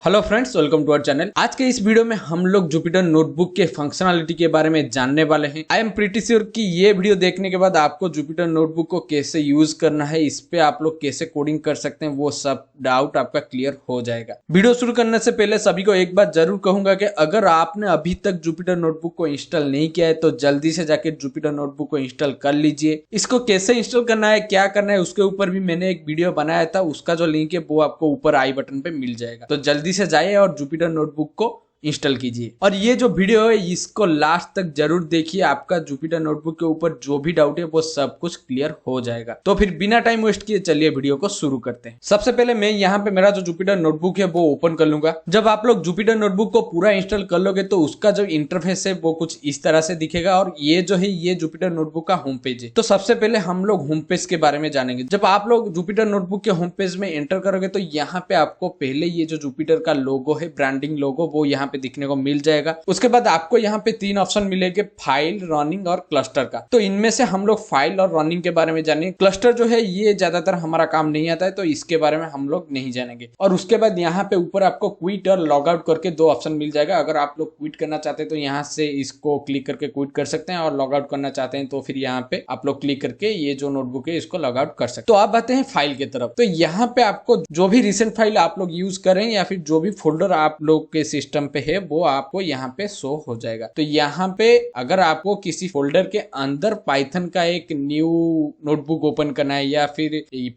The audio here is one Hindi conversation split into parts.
Hello friends, welcome to our channel. आज के इस वीडियो में हम लोग जुपिटर नोटबुक के फंक्शनलिटी के बारे में जानने वाले हैं। आई एम प्रीटी श्योर कि ये वीडियो देखने के बाद आपको जुपिटर नोटबुक को कैसे यूज करना है, इस पे आप लोग कैसे कोडिंग कर सकते हैं, वो सब डाउट आपका क्लियर हो जाएगा। वीडियो शुरू करने से पहले सभी को एक बात जरूर कहूंगा कि अगर आपने अभी तक जुपिटर नोटबुक को इंस्टॉल नहीं किया है तो जल्दी से जाके जुपिटर नोटबुक को इंस्टॉल कर लीजिए। इसको कैसे इंस्टॉल करना है, क्या करना है, उसके ऊपर भी मैंने एक वीडियो बनाया था, उसका जो लिंक है वो आपको ऊपर आई बटन पे मिल जाएगा। तो जल्दी से जाइए और जुपिटर नोटबुक को इंस्टॉल कीजिए। और ये जो वीडियो है इसको लास्ट तक जरूर देखिए, आपका जुपिटर नोटबुक के ऊपर जो भी डाउट है वो सब कुछ क्लियर हो जाएगा। तो फिर बिना टाइम वेस्ट किए चलिए वीडियो को शुरू करते हैं। सबसे पहले मैं यहाँ पे मेरा जो जुपिटर नोटबुक है वो ओपन कर लूंगा। जब आप लोग जुपिटर नोटबुक को पूरा इंस्टॉल कर लोगे तो उसका जो इंटरफेस है वो कुछ इस तरह से दिखेगा। और ये जो है ये जुपिटर नोटबुक का होम पेज है। तो सबसे पहले हम लोग होम पेज के बारे में जानेंगे। जब आप लोग जुपिटर नोटबुक के होम पेज में एंटर करोगे तो यहाँ पे आपको पहले ये जो जुपिटर का लोगो है, ब्रांडिंग लोगो, वो यहाँ पे दिखने को मिल जाएगा। उसके बाद आपको यहाँ पे तीन ऑप्शन मिलेंगे, फाइल, रनिंग और क्लस्टर का। तो इनमें से हम लोग फाइल और रनिंग के बारे में जानेंगे। क्लस्टर जो है ये ज्यादातर हमारा काम नहीं आता है तो इसके बारे में हम लोग नहीं जानेंगे। और उसके बाद यहाँ पे ऊपर आपको क्विट और लॉग आउट करके दो ऑप्शन मिल जाएगा। अगर आप लोग क्विट करना चाहते हैं तो यहाँ से इसको क्लिक करके क्विट कर सकते हैं, और लॉग आउट करना चाहते हैं तो फिर यहाँ पे आप लोग क्लिक करके ये जो नोटबुक है इसको लॉग आउट कर सकते हैं। तो आप आते हैं फाइल की तरफ। तो यहाँ पे आपको जो भी रिसेंट फाइल आप लोग यूज करें या फिर जो भी फोल्डर आप लोग के सिस्टम पे है वो आपको यहाँ पे शो हो जाएगा। तो यहाँ पे अगर आपको किसी फोल्डर के अंदर पाइथन का एक न्यू नोटबुक ओपन करना है या फिर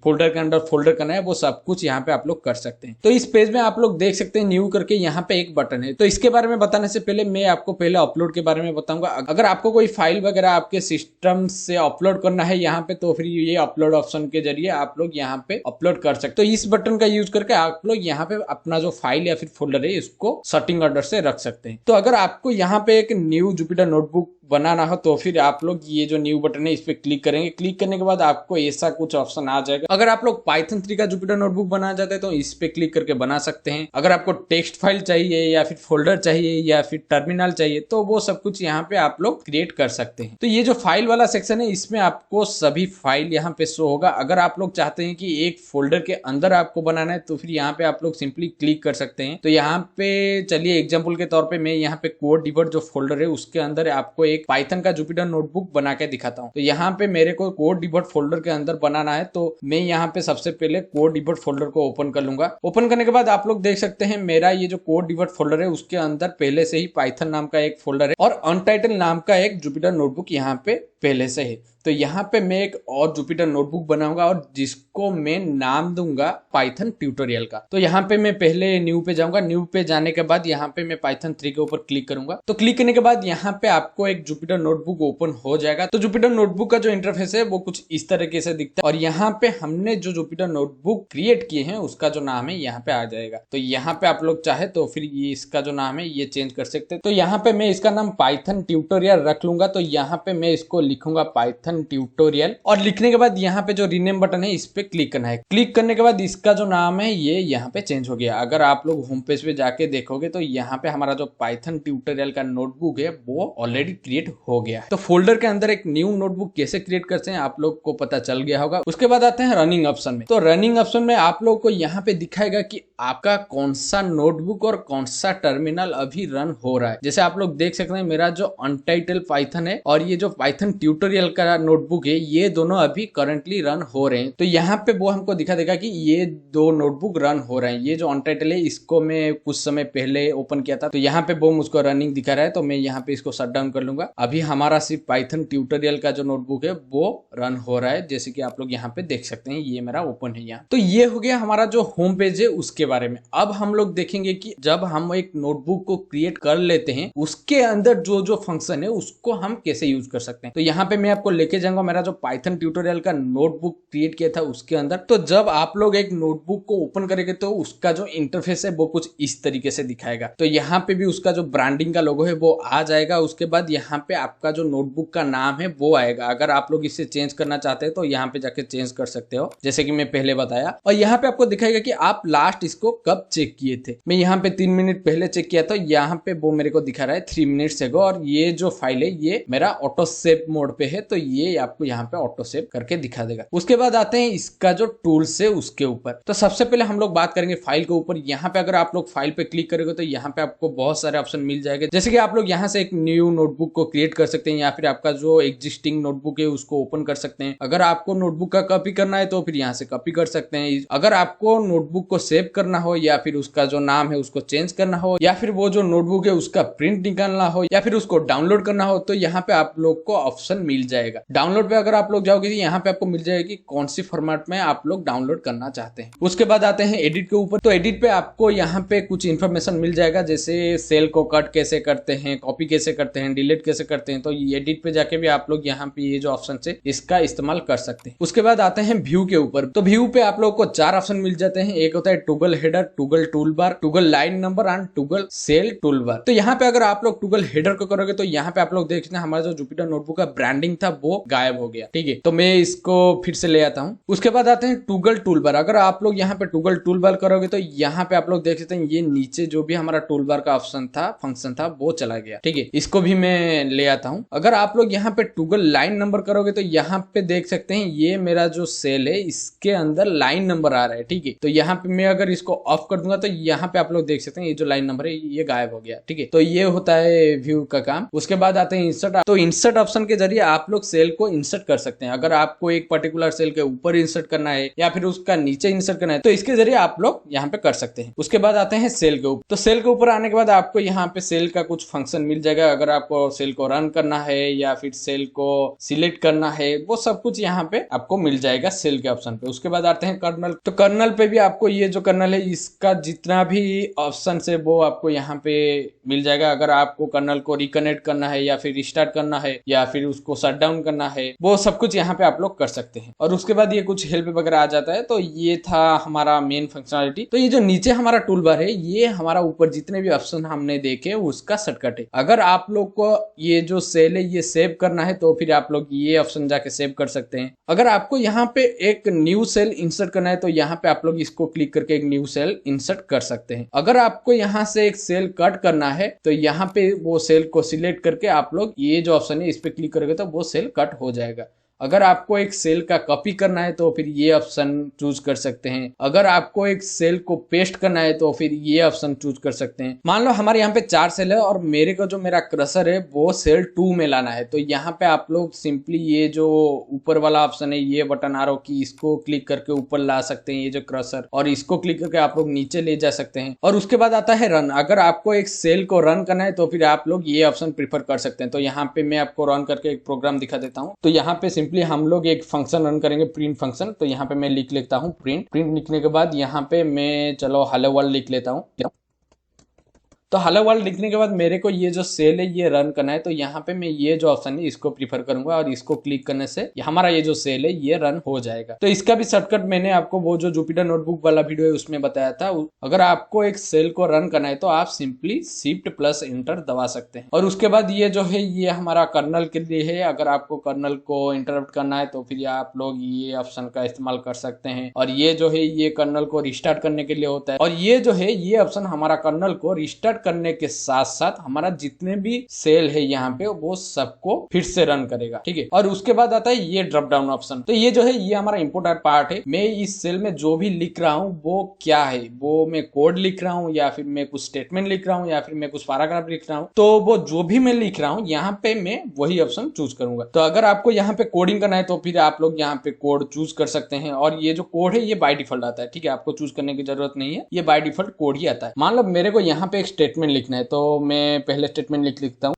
फोल्डर के अंदर फोल्डर करना है, वो सब कुछ यहाँ पे आप लोग कर सकते हैं। तो इस पेज में आप लोग देख सकते हैं न्यू करके यहाँ पे एक बटन है। तो इसके बारे में बताने से पहले मैं आपको पहले अपलोड के बारे में बताऊंगा। अगर आपको कोई फाइल वगैरह आपके सिस्टम से अपलोड करना है यहाँ पे तो फिर ये अपलोड ऑप्शन के जरिए आप लोग यहाँ पे अपलोड कर सकते हो। तो इस बटन का यूज करके आप लोग यहाँ पे अपना जो फाइल या फिर फोल्डर है इसको सेटिंग ऑर्डर से रख सकते हैं। तो अगर आपको यहाँ पे एक न्यू जुपिटर नोटबुक बनाना हो तो फिर आप लोग ये जो न्यू बटन है इस पे क्लिक करेंगे। क्लिक करने के बाद आपको ऐसा कुछ ऑप्शन आ जाएगा। अगर आप लोग पाइथन 3 का जुपिटर नोटबुक बनाना चाहते हैं तो इस पे क्लिक करके बना सकते हैं। अगर आपको टेक्स्ट फाइल चाहिए या फिर फोल्डर चाहिए या फिर टर्मिनल चाहिए तो वो सब कुछ यहाँ पे आप लोग क्रिएट कर सकते हैं। तो ये जो फाइल वाला सेक्शन है इसमें आपको सभी फाइल यहाँ पे शो होगा। अगर आप लोग चाहते हैं कि एक फोल्डर के अंदर आपको बनाना है तो फिर यहाँ पे आप लोग सिंपली क्लिक कर सकते हैं। तो यहाँ पे चलिए एग्जाम्पल के तौर पर मैं यहाँ पे कोड डिबग जो फोल्डर है उसके अंदर आपको एक पाइथन का जुपिटर नोटबुक बना के दिखाता हूँ। तो यहाँ पे मेरे को कोड डिबग फोल्डर के अंदर बनाना है तो मैं यहाँ पे सबसे पहले कोड डिबग फोल्डर को ओपन कर लूंगा। ओपन करने के बाद आप लोग देख सकते हैं मेरा ये जो कोड डिबग फोल्डर है उसके अंदर पहले से ही पाइथन नाम का एक फोल्डर है और अनटाइटल नाम का एक जुपिटर नोटबुक यहाँ पे पहले से है। तो यहाँ पे मैं एक और जुपिटर नोटबुक बनाऊंगा और जिसको मैं नाम दूंगा पाइथन ट्यूटोरियल का। तो यहाँ पे मैं पहले न्यू पे जाऊंगा। न्यू पे जाने के बाद यहाँ पे मैं पाइथन 3 के ऊपर क्लिक करूंगा। तो क्लिक करने के बाद यहाँ पे आपको एक जुपिटर नोटबुक ओपन हो जाएगा। तो जुपिटर नोटबुक का जो इंटरफेस है वो कुछ इस तरीके से दिखता है और यहाँ पे हमने जो जुपिटर नोटबुक क्रिएट किए हैं उसका जो नाम है यहाँ पे आ जाएगा। तो यहाँ पे आप लोग चाहे तो फिर ये इसका जो नाम है ये चेंज कर सकते हैं। तो यहाँ पे मैं इसका नाम पाइथन ट्यूटोरियल रख लूंगा। तो यहाँ पे मैं इसको लिखूंगा पाइथन ट्यूटोरियल और लिखने के बाद यहाँ पे जो रीनेम बटन है इस पे क्लिक करना है। क्लिक करने के बाद इसका जो नाम है ये यहाँ पे चेंज हो गया। अगर आप लोग होम पेज पे जाके देखोगे तो यहाँ पे हमारा जो पाइथन ट्यूटोरियल का नोटबुक है वो ऑलरेडी क्रिएट हो गया है। तो फोल्डर के अंदर एक न्यू नोटबुक कैसे क्रिएट करते हैं आप लोग को पता चल गया होगा। उसके बाद आते हैं रनिंग ऑप्शन में। तो रनिंग ऑप्शन में आप लोग को यहाँ पे दिखाएगा कि आपका कौन सा नोटबुक और कौन सा टर्मिनल अभी रन हो रहा है। जैसे आप लोग देख सकते हैं मेरा जो अनटाइटल पाइथन है और ये जो पाइथन ट्यूटोरियल का नोटबुक है ये दोनों अभी करंटली रन हो रहे हैं। तो यहाँ पे वो हमको दिखा देगा कि ये दो नोटबुक रन हो रहे हैं। ये जो अनटाइटल है इसको मैं कुछ समय पहले ओपन किया था तो यहाँ पे वो मुझको रनिंग दिखा रहा है। तो मैं यहाँ पे इसको शट डाउन कर लूंगा। अभी हमारा सिर्फ पाइथन ट्यूटोरियल का जो नोटबुक है वो रन हो रहा है, जैसे कि आप लोग यहाँ पे देख सकते हैं ये मेरा ओपन है यहाँ। तो ये हो गया हमारा जो होम पेज है उसके बारे में। अब हम लोग देखेंगे कि जब हम एक नोटबुक को क्रिएट कर लेते हैं उसके अंदर जो जो फंक्शन है उसको हम कैसे यूज कर सकते हैं। तो यहाँ पे मैं आपको लेके जाऊंगा मेरा जो पाइथन ट्यूटोरियल का नोटबुक क्रिएट किया था उसके अंदर। तो जब आप लोग एक नोटबुक को ओपन करेंगे तो उसका जो इंटरफेस है वो कुछ इस तरीके से दिखाएगा। तो यहाँ पे भी उसका जो ब्रांडिंग का लोगो है वो आ जाएगा। उसके बाद यहाँ पे आपका जो नोटबुक का नाम है वो आएगा। अगर आप लोग इसे चेंज करना चाहते हैं तो यहाँ पे जाके चेंज कर सकते हो जैसे कि मैं पहले बताया। और यहाँ पे आपको दिखाएगा कि आप लास्ट इसको कब चेक किए थे। मैं यहाँ पे 3 मिनट पहले चेक किया था। यहाँ पे वो मेरे को दिखा रहा है 3 मिनट्स एगो। और ये जो फाइल है ये मेरा ऑटो सेव मोड पे है तो ये ये आपको यहाँ पे ऑटो सेव करके दिखा देगा। उसके बाद आते हैं इसका जो टूल्स है उसके ऊपर। तो सबसे पहले हम लोग बात करेंगे फाइल के ऊपर। यहाँ पे अगर आप लोग फाइल पे क्लिक करेंगे तो यहाँ पे आपको बहुत सारे ऑप्शन मिल जाएंगे, जैसे कि आप लोग यहाँ से एक न्यू नोटबुक को क्रिएट कर सकते हैं या फिर आपका जो एग्जिस्टिंग नोटबुक है उसको ओपन कर सकते हैं। अगर आपको नोटबुक का कॉपी करना है तो फिर यहाँ से कॉपी कर सकते हैं। अगर आपको नोटबुक को सेव करना हो या फिर उसका जो नाम है उसको चेंज करना हो या फिर वो जो नोटबुक है उसका प्रिंट निकालना हो या फिर उसको डाउनलोड करना हो तो यहाँ पे आप लोग को ऑप्शन मिल जाएगा। डाउनलोड पे अगर आप लोग जाओगे यहाँ पे आपको मिल जाएगा कि कौन सी फॉर्मेट में आप लोग डाउनलोड करना चाहते हैं। उसके बाद आते हैं एडिट के ऊपर। तो एडिट पे आपको यहाँ पे कुछ इन्फॉर्मेशन मिल जाएगा, जैसे सेल को कट कैसे करते हैं, कॉपी कैसे करते हैं, डिलीट कैसे करते हैं। तो एडिट पे जाके भी आप लोग यहाँ पे ये जो ऑप्शन है इसका इस्तेमाल कर सकते हैं। उसके बाद आते हैं व्यू के ऊपर। तो व्यू पे आप लोग को 4 ऑप्शन मिल जाते हैं। एक होता है toggle header, toggle tool bar, toggle line number and toggle cell tool bar. तो यहाँ पे अगर आप लोग टूगल हेडर को करोगे तो यहाँ पे आप लोग देख सकते हैं हमारा जो जुपिटर नोटबुक का ब्रांडिंग था वो गायब हो गया। ठीक है, तो मैं इसको फिर से ले आता हूँ। उसके बाद आते हैं टूगल टूल बार। अगर आप लोग यहाँ पे टूगल टूल बार करोगे तो यहाँ पे आप लोग देख सकते हैं ये नीचे जो भी हमारा टूल बार का ऑप्शन था, फंक्शन था, वो चला गया। ठीक है, इसको भी मैं ले आता हूँ। अगर आप लोग यहाँ पे टूगल लाइन नंबर करोगे तो यहाँ पे देख सकते हैं ये मेरा जो सेल है इसके अंदर लाइन नंबर आ रहा है। ठीक है, तो यहाँ पे मैं अगर इसको ऑफ कर दूंगा तो यहाँ पे आप लोग देख सकते हैं ये जो लाइन नंबर है ये गायब हो गया। ठीक है, तो ये होता है व्यू का काम। उसके बाद आते हैं इंसर्ट। तो इंसर्ट ऑप्शन के जरिए आप लोग सेल को इंसर्ट कर सकते हैं। अगर आपको एक पर्टिकुलर सेल के ऊपर इंसर्ट करना है या फिर उसका नीचे इंसर्ट करना है तो इसके जरिए आप लोग यहाँ पे कर सकते हैं। उसके बाद आते हैं सेल के ऊपर। तो सेल के ऊपर आने के बाद आपको यहाँ पे सेल का कुछ फंक्शन मिल जाएगा। अगर आपको सेल को रन करना है या फिर सेल को सिलेक्ट करना है वो सब कुछ यहाँ पे आपको मिल जाएगा सेल के ऑप्शन पे। उसके बाद आते हैं कर्नल। तो कर्नल पे भी आपको ये जो कर्नल है इसका जितना भी ऑप्शन है वो आपको यहाँ पे मिल जाएगा। अगर आपको कर्नल को रिकनेक्ट करना है या फिर रिस्टार्ट करना है या फिर उसको शट डाउन करना है वो सब कुछ यहाँ पे आप लोग कर सकते हैं। और उसके बाद ये कुछ हेल्प वगैरह आ जाता है। तो ये था हमारा मेन फंक्शनलिटी। तो ये जो नीचे हमारा टूल बार है ये हमारा ऊपर जितने भी ऑप्शन हमने देखे उसका शॉर्टकट है। अगर आप लोग को ये जो सेल है ये सेव करना है तो फिर आप लोग ये ऑप्शन जाके सेव कर सकते हैं। अगर आपको यहाँ पे एक न्यू सेल इंसर्ट करना है तो यहाँ पे आप लोग इसको क्लिक करके एक न्यू सेल इंसर्ट कर सकते हैं। अगर आपको यहाँ से एक सेल कट करना है तो यहाँ पे वो सेल को सिलेक्ट करके आप लोग ये जो ऑप्शन है इस पे क्लिक करोगे तो वो सेल कट हो जाएगा। अगर आपको एक सेल का कॉपी करना है तो फिर ये ऑप्शन चूज कर सकते हैं। अगर आपको एक सेल को पेस्ट करना है तो फिर ये ऑप्शन चूज कर सकते हैं। मान लो हमारे यहाँ पे 4 सेल है और मेरे को जो मेरा क्रसर है वो सेल 2 में लाना है तो यहाँ पे आप लोग सिंपली ये जो ऊपर वाला ऑप्शन है ये बटन आरो की इसको क्लिक करके ऊपर ला सकते हैं ये जो क्रसर, और इसको क्लिक करके आप लोग नीचे ले जा सकते हैं। और उसके बाद आता है रन। अगर आपको एक सेल को रन करना है तो फिर आप लोग ये ऑप्शन प्रीफर कर सकते हैं। तो यहाँ पे मैं आपको रन करके एक प्रोग्राम दिखा देता हूँ। तो यहाँ पे सिंपली हम लोग एक फंक्शन रन करेंगे, प्रिंट फंक्शन। तो यहाँ पे मैं लिख लेता हूँ प्रिंट लिखने के बाद यहाँ पे मैं चलो हेलो वर्ल्ड लिख लेता हूँ। तो हेलो वर्ल्ड लिखने के बाद मेरे को ये जो सेल है ये रन करना है तो यहाँ पे मैं ये जो ऑप्शन है इसको प्रीफर करूंगा और इसको क्लिक करने से हमारा ये जो सेल है ये रन हो जाएगा। तो इसका भी शॉर्टकट मैंने आपको वो जो जुपिटर नोटबुक वाला वीडियो है उसमें बताया था। अगर आपको एक सेल को रन करना है तो आप सिंपली शिफ्ट प्लस एंटर दबा सकते हैं। और उसके बाद ये जो है ये हमारा कर्नल के लिए है। अगर आपको कर्नल को इंटरप्ट करना है तो फिर आप लोग ये ऑप्शन का इस्तेमाल कर सकते हैं। और ये जो है ये कर्नल को रिस्टार्ट करने के लिए होता है। और ये जो है ये ऑप्शन हमारा कर्नल को रिस्टार्ट करने के साथ साथ हमारा जितने भी सेल है यहाँ पे वो सबको फिर से रन करेगा। ठीक है, और उसके बाद आता है ये ड्रॉप डाउन ऑप्शन। तो ये जो है ये हमारा इंपोर्टेंट पार्ट है। मैं इस सेल में जो भी लिख रहा हूँ वो क्या है, वो मैं कोड लिख रहा हूँ या फिर मैं कुछ स्टेटमेंट लिख रहा हूँ या फिर मैं कुछ पैराग्राफ लिख रहा हूँ, तो वो जो भी मैं लिख रहा हूँ यहाँ पे मैं वही ऑप्शन चूज करूंगा। तो अगर आपको यहाँ पे कोडिंग करना है तो फिर आप लोग यहाँ पे कोड चूज कर सकते हैं। और ये जो कोड है ये बाय डिफॉल्ट आता है। ठीक है, आपको चूज करने की जरूरत नहीं है, ये बाय डिफॉल्ट कोड ही आता है। मान लो मेरे को यहाँ पे एक स्टेटमेंट लिखना है तो मैं पहले स्टेटमेंट लिखता हूँ।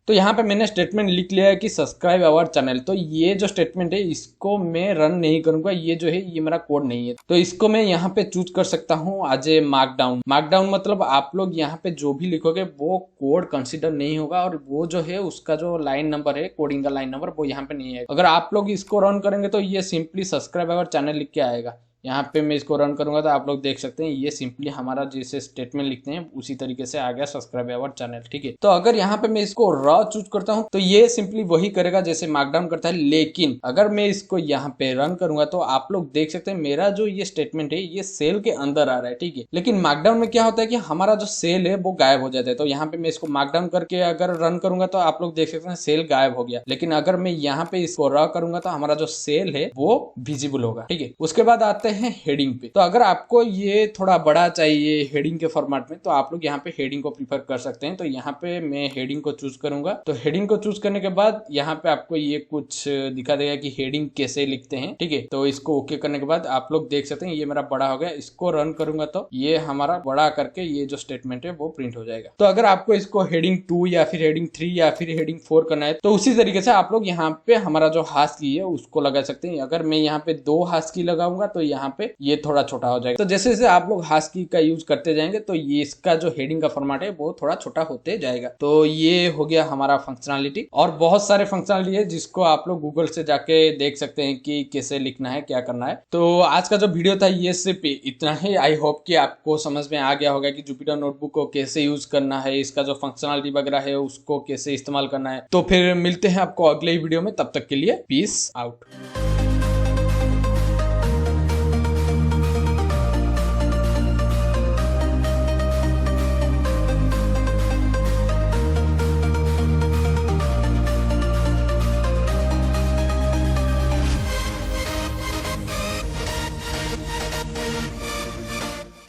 तो यहाँ पे मैंने स्टेटमेंट लिख लिया है कि सब्सक्राइब आवर चैनल। तो ये जो स्टेटमेंट है इसको मैं रन नहीं करूंगा, ये जो है ये मेरा कोड नहीं है। तो इसको मैं यहाँ पे चूज कर सकता हूँ एज ए मार्कडाउन। मार्कडाउन मतलब आप लोग यहाँ पे जो भी लिखोगे वो कोड कंसिडर नहीं होगा और वो जो है उसका जो लाइन नंबर है, कोडिंग का लाइन नंबर, वो यहाँ पे नहीं है। अगर आप लोग इसको रन करेंगे तो ये सिंपली सब्सक्राइब आवर चैनल लिख के आएगा। यहाँ पे मैं इसको रन करूंगा तो आप लोग देख सकते हैं ये सिंपली हमारा जैसे स्टेटमेंट लिखते हैं उसी तरीके से आ गया सब्सक्राइब अवर चैनल। ठीक है, तो अगर यहाँ पे मैं इसको रॉ चूज करता हूँ तो ये सिंपली वही करेगा जैसे मार्कडाउन करता है, लेकिन अगर मैं इसको यहाँ पे रन करूंगा तो आप लोग देख सकते हैं मेरा जो ये स्टेटमेंट है ये सेल के अंदर आ रहा है। ठीक है, लेकिन मार्कडाउन में क्या होता है कि हमारा जो सेल है वो गायब हो जाता है। तो यहाँ पे मैं इसको मार्कडाउन करके अगर रन करूंगा तो आप लोग देख सकते हैं सेल गायब हो गया, लेकिन अगर मैं यहाँ पे इसको रॉ करूंगा तो हमारा जो सेल है वो विजिबल होगा। ठीक है, उसके बाद आते हैं हेडिंग पे। तो अगर आपको ये थोड़ा बड़ा चाहिए हेडिंग के फॉर्मेट में तो आप लोग यहाँ पे हेडिंग को प्रीफर कर सकते हैं। तो यहाँ पे मैं हेडिंग को चूज करूंगा। तो हेडिंग को चूज करने के बाद यहाँ पे आपको ये कुछ दिखा देगा कि हेडिंग कैसे लिखते हैं। ठीक है, तो इसको ओके करने के बाद आप लोग देख सकते हैं ये मेरा बड़ा हो गया। इसको रन करूंगा तो ये हमारा बड़ा करके ये जो स्टेटमेंट है वो प्रिंट हो जाएगा। तो अगर आपको इसको हेडिंग 2 या फिर हेडिंग 3 या फिर हेडिंग 4 करना है तो उसी तरीके से आप लोग यहाँ पे हमारा जो हाश की है उसको लगा सकते हैं। अगर मैं यहाँ पे 2 हाश की लगाऊंगा तो यहाँ पे ये थोड़ा छोटा हो जाएगा। तो जैसे जैसे आप लोग हाश की का यूज करते जाएंगे तो ये इसका जो हेडिंग का फॉर्मेट है वो थोड़ा छोटा होते जाएगा। तो ये हो गया हमारा फंक्शनलिटी, और बहुत सारे फंक्शनलिटी है जिसको आप लोग गूगल से जाके देख सकते हैं कि कैसे लिखना है, क्या करना है। तो आज का जो वीडियो था ये सिर्फ इतना ही। आई होप कि आपको समझ में आ गया होगा कि जुपिटर नोटबुक को कैसे यूज करना है, इसका जो फंक्शनलिटी वगैरह है उसको कैसे इस्तेमाल करना है। तो फिर मिलते हैं आपको अगले वीडियो में, तब तक के लिए पीस आउट।